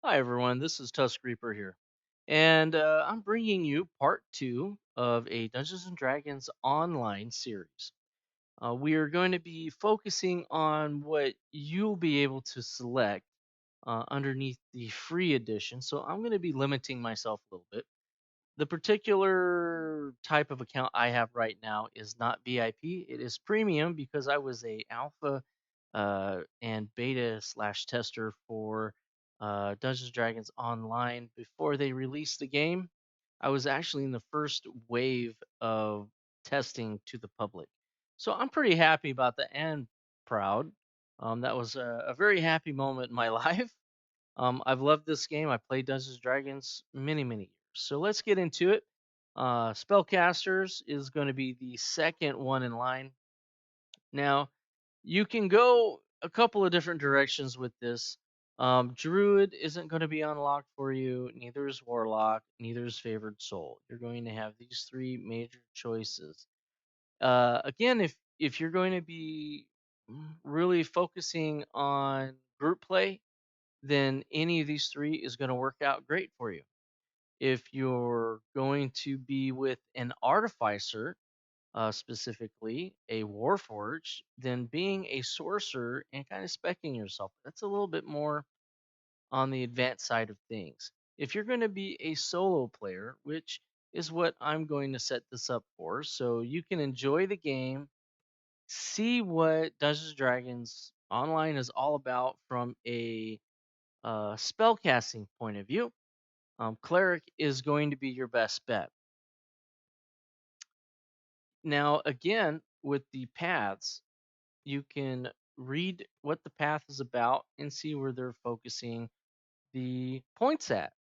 Hi everyone, this is Tusk Reaper here, and I'm bringing you part two of a Dungeons and Dragons online series. We are going to be focusing on what you'll be able to select underneath the free edition. So I'm going to be limiting myself a little bit. The particular type of account I have right now is not VIP. It is premium because I was a alpha and beta slash tester for Dungeons and Dragons Online before they released the game. I was actually in the first wave of testing to the public, so I'm pretty happy about that and proud. That was a very happy moment in my life. I've loved this game. I played Dungeons and Dragons many years. So let's get into it. Spellcasters is going to be the second one in line. Now, you can go a couple of different directions with this. Druid isn't going to be unlocked for you. Neither is Warlock. Neither is Favored Soul. You're going to have these three major choices. Again, if you're going to be really focusing on group play, then any of these three is going to work out great for you. If you're going to be with an artificer, specifically a warforged, then being a sorcerer and kind of specking yourself, that's a little bit more on the advanced side of things. If you're going to be a solo player, which is what I'm going to set this up for, so you can enjoy the game, see what Dungeons and Dragons Online is all about from a spellcasting point of view, Cleric is going to be your best bet. Now, again, with the paths, you can read what the path is about and see where they're focusing the points at.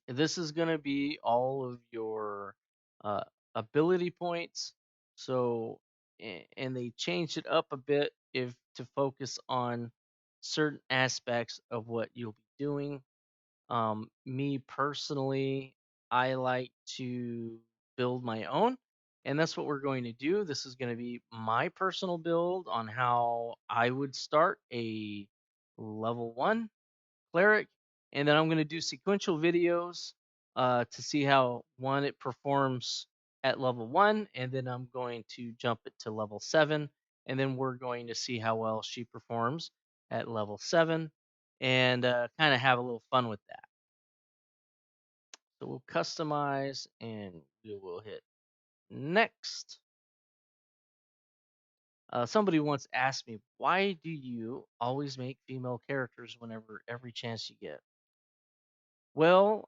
This is going to be all of your uh, ability points. So, and they changed it up a bit if to focus on certain aspects of what you'll be doing. Me personally, I like to build my own, and that's what we're going to do. This is going to be my personal build on how I would start a level one cleric, and then I'm going to do sequential videos to see how one it performs at level one, and then I'm going to jump it to level seven, and then we're going to see how well she performs at level seven, and kind of have a little fun with that. So we'll customize and we will hit next. Somebody once asked me, why do you always make female characters whenever every chance you get? Well,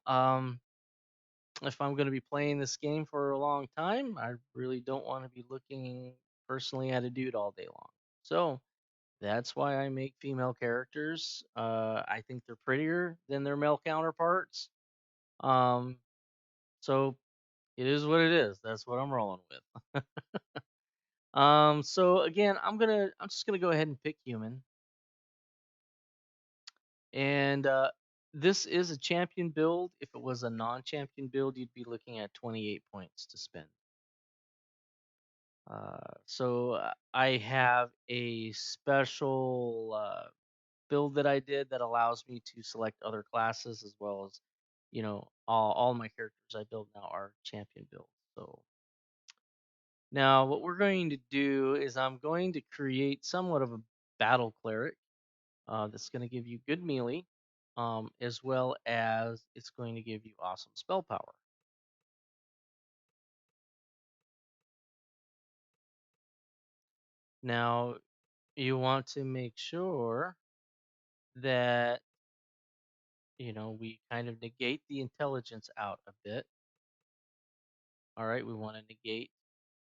if I'm going to be playing this game for a long time, I really don't want to be looking personally at a dude all day long. So that's why I make female characters. I think they're prettier than their male counterparts. Um, so it is what it is. That's what I'm rolling with. So again, I'm just gonna go ahead and pick human, and this is a champion build. If it was a non-champion build, you'd be looking at 28 points to spend. I have a special build that I did that allows me to select other classes as well as, all my characters I build now are champion builds. So now what we're going to do is I'm going to create somewhat of a battle cleric that's going to give you good melee, as well as it's going to give you awesome spell power. Now, you want to make sure that, we kind of negate the intelligence out a bit. All right, we want to negate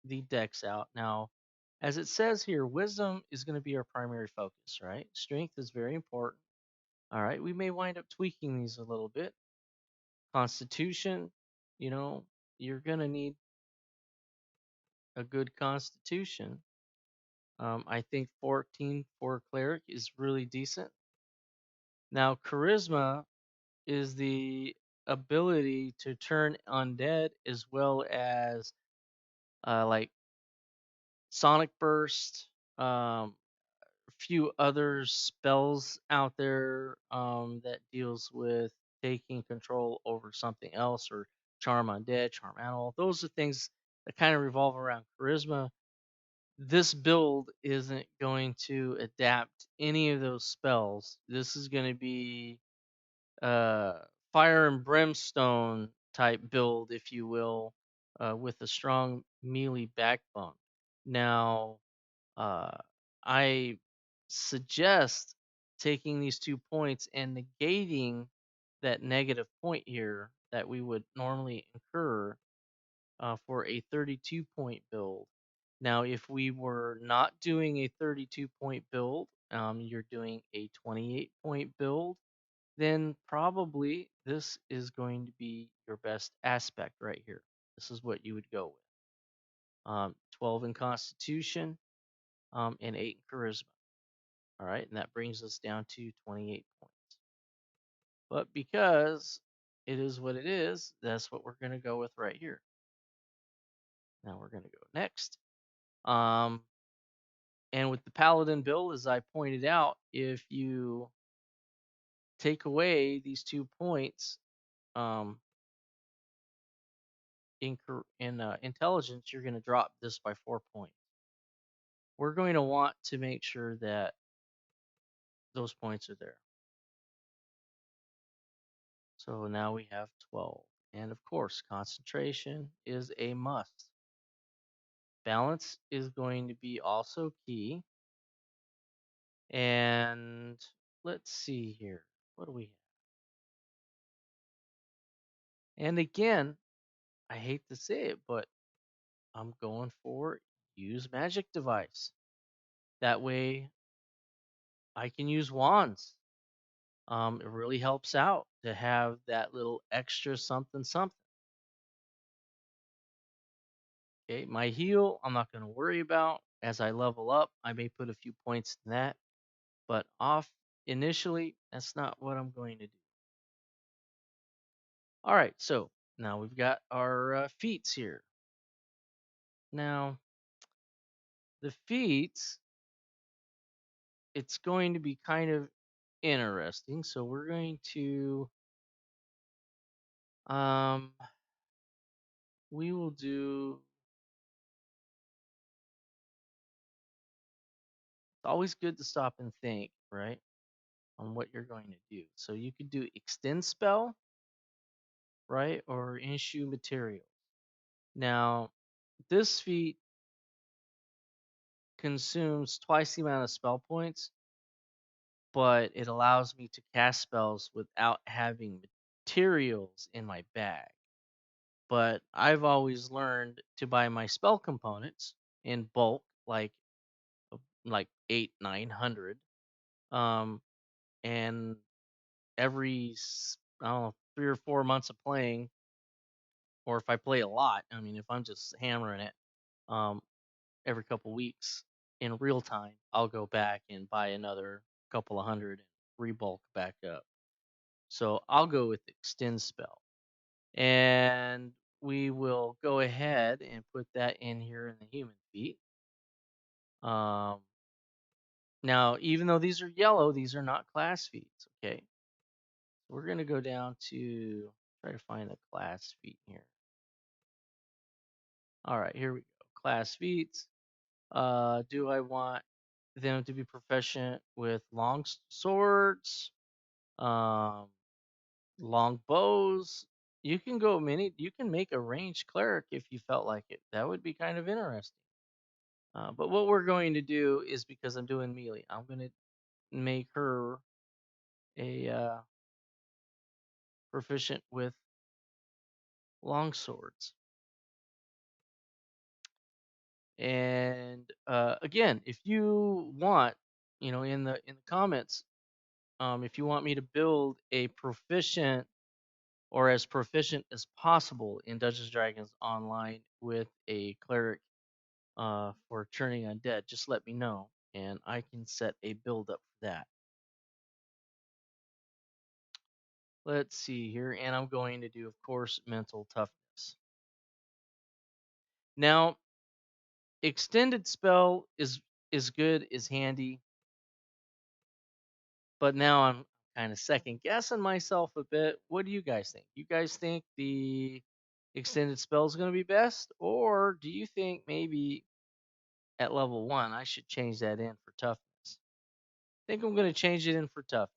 the dex out. Now, as it says here, wisdom is going to be our primary focus, right? Strength is very important. All right, we may wind up tweaking these a little bit. Constitution, you know, you're going to need a good constitution. I think 14 for cleric is really decent. Now, charisma is the ability to turn undead as well as like sonic burst, few other spells out there that deals with taking control over something else, or charm undead, charm animal. Those are things that kind of revolve around charisma. This build isn't going to adapt any of those spells. This is going to be uh, fire and brimstone type build, if you will, with a strong melee backbone. Now, uh, I suggest taking these 2 points and negating that negative point here that we would normally incur for a 32-point build. Now, if we were not doing a 32-point build, you're doing a 28-point build, then probably this is going to be your best aspect right here. This is what you would go with. 12 in Constitution, and 8 in Charisma. All right, and that brings us down to 28 points. But because it is what it is, that's what we're going to go with right here. Now we're going to go next. And with the Paladin build, as I pointed out, if you take away these 2 points um, in intelligence, you're going to drop this by 4 points. We're going to want to make sure that those points are there. So now we have 12. And of course, concentration is a must. Balance is going to be also key. And let's see here. What do we have? And again, I hate to say it, but I'm going for use magic device. That way I can use wands. It really helps out to have that little extra something something. Okay, my heal, I'm not going to worry about. As I level up, I may put a few points in that, but off initially, that's not what I'm going to do. All right, so now we've got our feats here. Now, the feats, it's going to be kind of interesting. So we're going to, we will do, it's always good to stop and think, right, on what you're going to do. So you could do extend spell, right, or issue materials. Now, this feat consumes twice the amount of spell points, but it allows me to cast spells without having materials in my bag. But I've always learned to buy my spell components in bulk, like 800-900, and I don't know, 3 or 4 months of playing, or if I play a lot, I mean, if I'm just hammering it, um, every couple weeks in real time, I'll go back and buy another couple of hundred and rebulk back up. So I'll go with extend spell. And we will go ahead and put that in here in the human feat. Now, even though these are yellow, these are not class feats, okay? We're going to go down to try to find a class feat here. All right, here we go. Class feats. Do I want them to be proficient with long swords, long bows? You can go many. You can make a ranged cleric if you felt like it. That would be kind of interesting. But what we're going to do is, because I'm doing melee, I'm going to make her a proficient with long swords. And again, if you want, in the comments, if you want me to build a proficient, or as proficient as possible in Dungeons and Dragons Online with a cleric for churning undead, just let me know, and I can set a build up for that. Let's see here, and I'm going to do, of course, mental toughness. Now, extended spell is good, is handy. But now I'm kind of second guessing myself a bit. What do you guys think? You guys think the extended spell is going to be best, or do you think maybe at level 1 I should change that in for toughness? I think I'm going to change it in for toughness.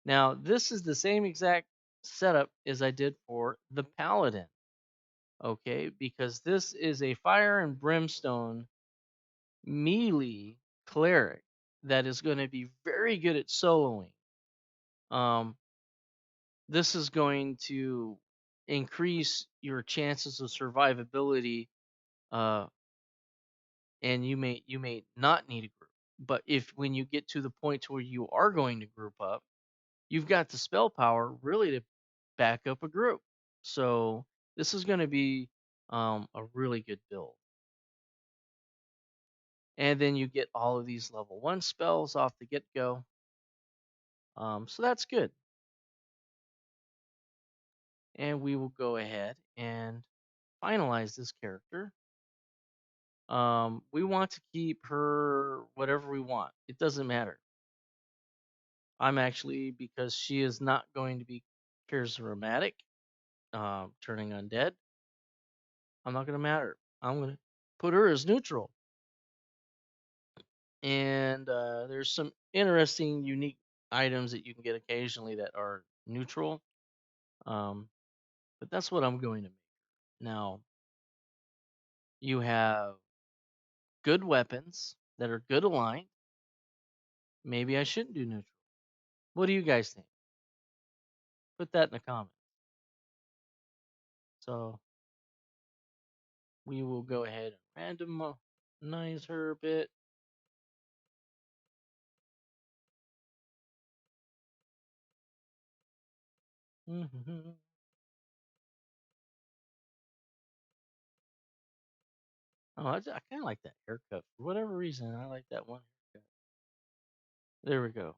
Now, this is the same exact setup as I did for the paladin. Okay, because this is a fire and brimstone melee cleric that is going to be very good at soloing. Um, this is going to increase your chances of survivability, uh, and you may not need a group. But if when you get to the point to where you are going to group up, you've got the spell power really to back up a group. So this is going to be a really good build. And then you get all of these level 1 spells off the get go. So that's good. And we will go ahead and finalize this character. We want to keep her whatever we want. It doesn't matter. I'm actually, because she is not going to be charismatic, turning undead, I'm not going to matter. I'm going to put her as neutral. And there's some interesting, unique items that you can get occasionally that are neutral. But that's what I'm going to make. Now, you have good weapons that are good aligned. Maybe I shouldn't do neutral. What do you guys think? Put that in the comments. So we will go ahead and randomize her a bit. Mm-hmm. Oh, I kind of like that haircut. For whatever reason, I like that one haircut. There we go.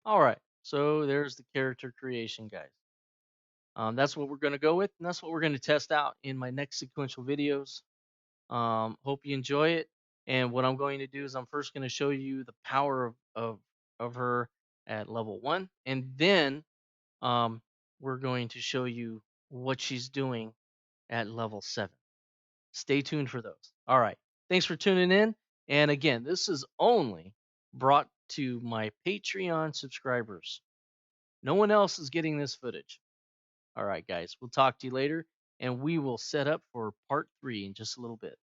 All right. So there's the character creation, guys. That's what we're going to go with, and that's what we're going to test out in my next sequential videos. Hope you enjoy it. And what I'm going to do is I'm first going to show you the power of her at level 1, and then we're going to show you what she's doing at level 7. Stay tuned for those. All right. Thanks for tuning in. And again, this is only brought to my Patreon subscribers. No one else is getting this footage. All right, guys. We'll talk to you later, and we will set up for part 3 in just a little bit.